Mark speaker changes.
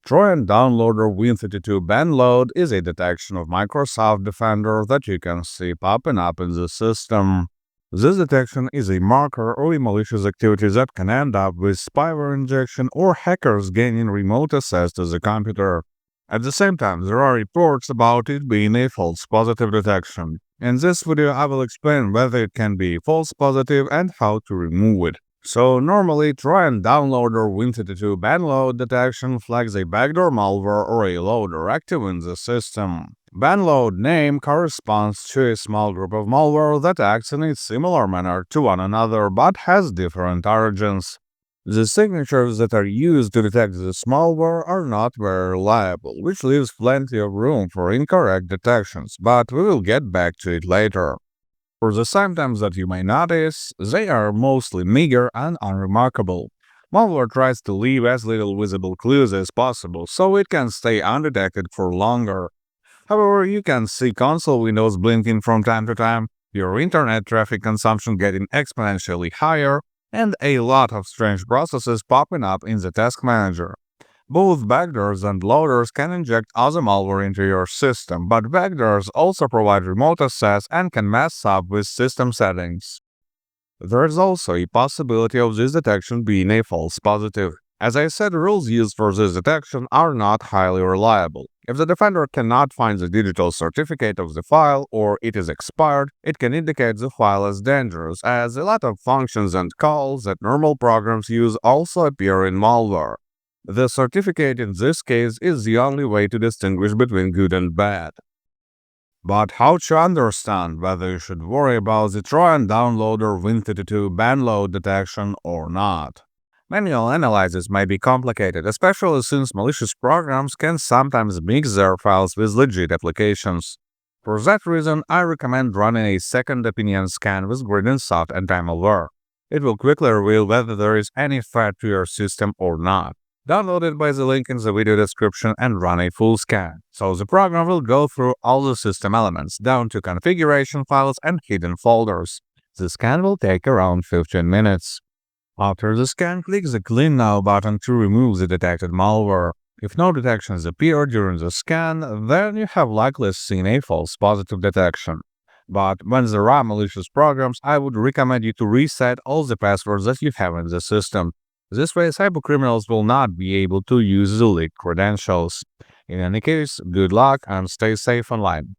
Speaker 1: Trojan Downloader Win32 Banload is a detection of Microsoft Defender that you can see popping up in the system. This detection is a marker of a malicious activity that can end up with spyware injection or hackers gaining remote access to the computer. At the same time, there are reports about it being a false positive detection. In this video, I will explain whether it can be false positive and how to remove it. So normally, Trojan Downloader Win32 Banload detection flags a backdoor malware or a loader active in the system. Banload name corresponds to a small group of malware that acts in a similar manner to one another but has different origins. The signatures that are used to detect this malware are not very reliable, which leaves plenty of room for incorrect detections, but we will get back to it later. For the symptoms that you may notice, they are mostly meager and unremarkable. Malware tries to leave as little visible clues as possible so it can stay undetected for longer. However, you can see console windows blinking from time to time, your internet traffic consumption getting exponentially higher, and a lot of strange processes popping up in the task manager. Both backdoors and loaders can inject other malware into your system, but backdoors also provide remote access and can mess up with system settings. There is also a possibility of this detection being a false positive. As I said, rules used for this detection are not highly reliable. If the defender cannot find the digital certificate of the file or it is expired, it can indicate the file as dangerous, as a lot of functions and calls that normal programs use also appear in malware. The certificate in this case is the only way to distinguish between good and bad. But how to understand whether you should worry about the Trojan Downloader Win32 Banload detection or not? Manual analysis may be complicated, especially since malicious programs can sometimes mix their files with legit applications. For that reason, I recommend running a second opinion scan with Grid and Malware. It will quickly reveal whether there is any threat to your system or not. Download it by the link in the video description and run a full scan. So the program will go through all the system elements, down to configuration files and hidden folders. The scan will take around 15 minutes. After the scan, click the Clean Now button to remove the detected malware. If no detections appear during the scan, then you have likely seen a false positive detection. But when there are malicious programs, I would recommend you to reset all the passwords that you have in the system. This way, cybercriminals will not be able to use the leaked credentials. In any case, good luck and stay safe online.